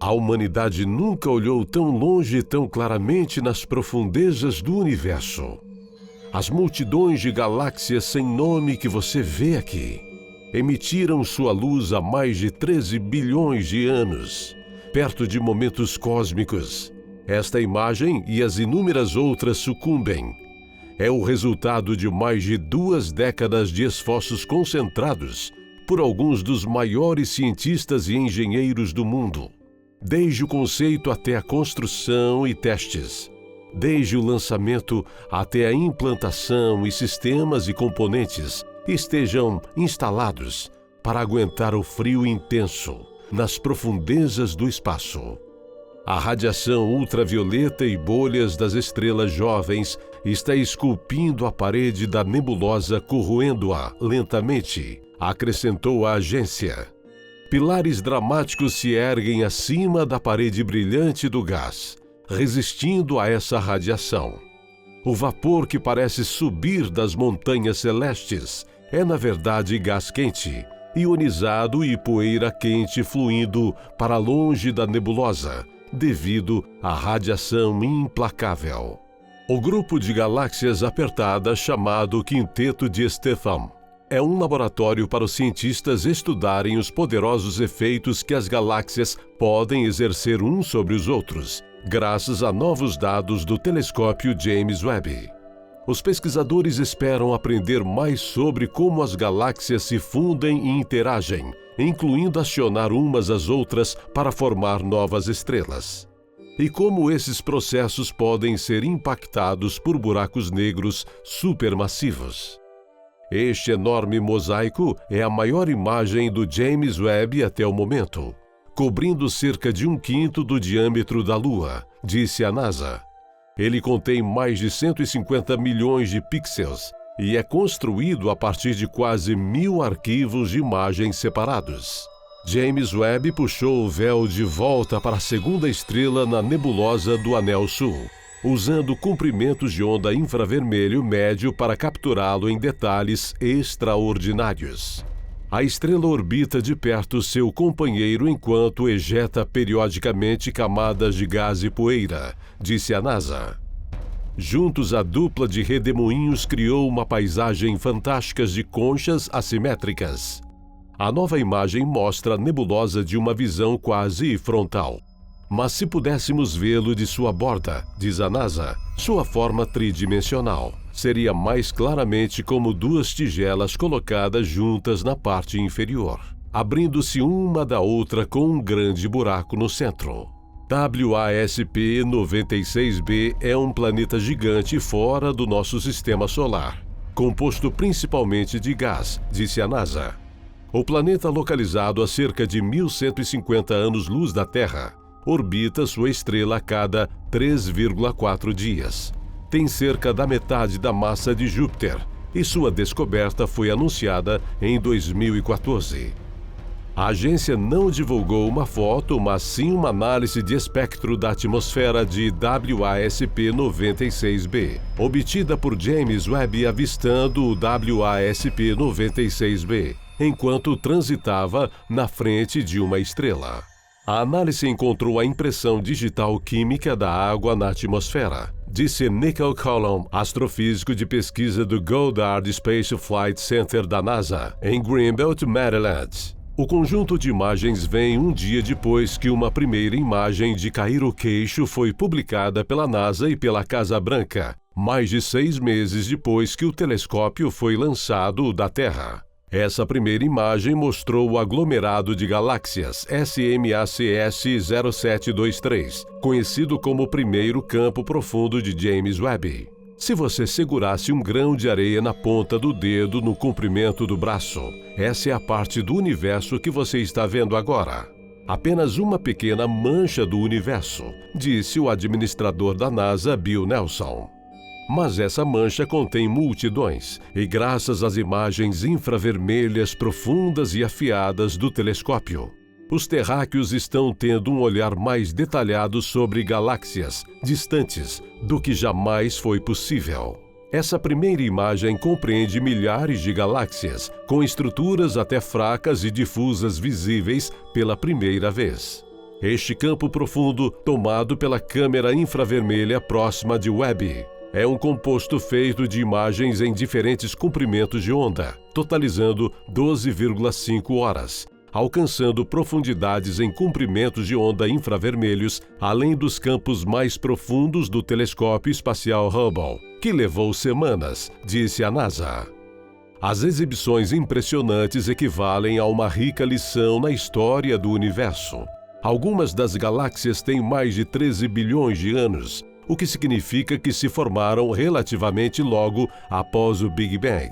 A humanidade nunca olhou tão longe e tão claramente nas profundezas do universo. As multidões de galáxias sem nome que você vê aqui emitiram sua luz há mais de 13 bilhões de anos, perto de momentos cósmicos. Esta imagem e as inúmeras outras sucumbem. É o resultado de mais de 2 décadas de esforços concentrados por alguns dos maiores cientistas e engenheiros do mundo. Desde o conceito até a construção e testes. Desde o lançamento até a implantação e sistemas e componentes estejam instalados para aguentar o frio intenso nas profundezas do espaço. A radiação ultravioleta e bolhas das estrelas jovens está esculpindo a parede da nebulosa, corroendo-a lentamente, acrescentou a agência. Pilares dramáticos se erguem acima da parede brilhante do gás, resistindo a essa radiação. O vapor que parece subir das montanhas celestes é, na verdade, gás quente, ionizado e poeira quente fluindo para longe da nebulosa, devido à radiação implacável. O grupo de galáxias apertadas, chamado Quinteto de Stefan, é um laboratório para os cientistas estudarem os poderosos efeitos que as galáxias podem exercer uns sobre os outros, graças a novos dados do telescópio James Webb. Os pesquisadores esperam aprender mais sobre como as galáxias se fundem e interagem, incluindo acionar umas às outras para formar novas estrelas. E como esses processos podem ser impactados por buracos negros supermassivos. Este enorme mosaico é a maior imagem do James Webb até o momento, cobrindo cerca de 1/5 do diâmetro da Lua, disse a NASA. Ele contém mais de 150 milhões de pixels e é construído a partir de quase 1.000 arquivos de imagens separados. James Webb puxou o véu de volta para a segunda estrela na nebulosa do Anel Sul, usando comprimentos de onda infravermelho médio para capturá-lo em detalhes extraordinários. A estrela orbita de perto seu companheiro enquanto ejeta periodicamente camadas de gás e poeira, disse a NASA. Juntos, a dupla de redemoinhos criou uma paisagem fantástica de conchas assimétricas. A nova imagem mostra a nebulosa de uma visão quase frontal. Mas se pudéssemos vê-lo de sua borda, diz a NASA, sua forma tridimensional seria mais claramente como 2 tigelas colocadas juntas na parte inferior, abrindo-se uma da outra com um grande buraco no centro. WASP-96b é um planeta gigante fora do nosso sistema solar, composto principalmente de gás, disse a NASA. O planeta, localizado a cerca de 1.150 anos-luz da Terra, orbita sua estrela a cada 3,4 dias. Tem cerca da metade da massa de Júpiter e sua descoberta foi anunciada em 2014. A agência não divulgou uma foto, mas sim uma análise de espectro da atmosfera de WASP-96b, obtida por James Webb avistando o WASP-96b, enquanto transitava na frente de uma estrela. A análise encontrou a impressão digital química da água na atmosfera, disse Nickel Coulomb, astrofísico de pesquisa do Goddard Space Flight Center da NASA, em Greenbelt, Maryland. O conjunto de imagens vem um dia depois que uma primeira imagem de cair o queixo foi publicada pela NASA e pela Casa Branca, mais de 6 meses depois que o telescópio foi lançado da Terra. Essa primeira imagem mostrou o aglomerado de galáxias SMACS 0723, conhecido como o primeiro campo profundo de James Webb. Se você segurasse um grão de areia na ponta do dedo no comprimento do braço, essa é a parte do universo que você está vendo agora. Apenas uma pequena mancha do universo, disse o administrador da NASA, Bill Nelson. Mas essa mancha contém multidões, e graças às imagens infravermelhas profundas e afiadas do telescópio, os terráqueos estão tendo um olhar mais detalhado sobre galáxias distantes do que jamais foi possível. Essa primeira imagem compreende milhares de galáxias, com estruturas até fracas e difusas visíveis pela primeira vez. Este campo profundo, tomado pela câmera infravermelha próxima de Webb, é um composto feito de imagens em diferentes comprimentos de onda, totalizando 12,5 horas, alcançando profundidades em comprimentos de onda infravermelhos, além dos campos mais profundos do telescópio espacial Hubble, que levou semanas, disse a NASA. As exibições impressionantes equivalem a uma rica lição na história do universo. Algumas das galáxias têm mais de 13 bilhões de anos, o que significa que se formaram relativamente logo após o Big Bang.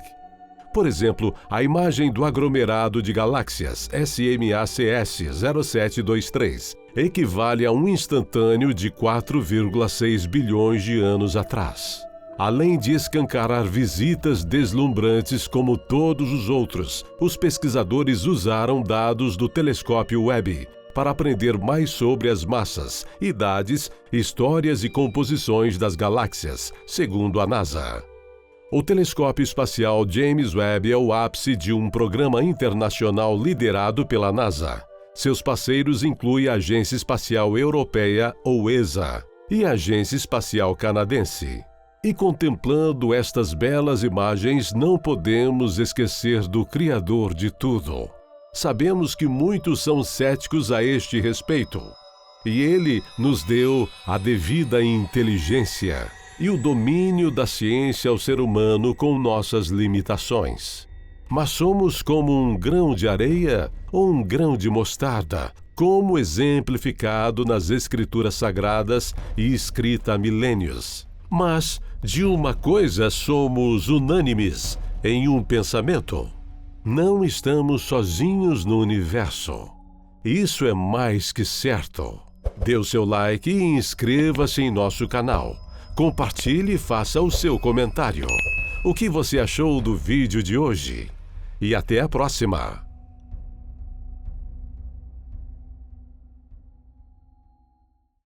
Por exemplo, a imagem do aglomerado de galáxias SMACS 0723 equivale a um instantâneo de 4,6 bilhões de anos atrás. Além de escancarar visitas deslumbrantes como todos os outros, os pesquisadores usaram dados do telescópio Webb para aprender mais sobre as massas, idades, histórias e composições das galáxias, segundo a NASA. O telescópio espacial James Webb é o ápice de um programa internacional liderado pela NASA. Seus parceiros incluem a Agência Espacial Europeia, ou ESA, e a Agência Espacial Canadense. E contemplando estas belas imagens, não podemos esquecer do Criador de tudo. Sabemos que muitos são céticos a este respeito, e Ele nos deu a devida inteligência e o domínio da ciência ao ser humano com nossas limitações. Mas somos como um grão de areia ou um grão de mostarda, como exemplificado nas Escrituras Sagradas e escrita há milênios. Mas de uma coisa somos unânimes em um pensamento: não estamos sozinhos no universo. Isso é mais que certo. Dê o seu like e inscreva-se em nosso canal. Compartilhe e faça o seu comentário. O que você achou do vídeo de hoje? E até a próxima!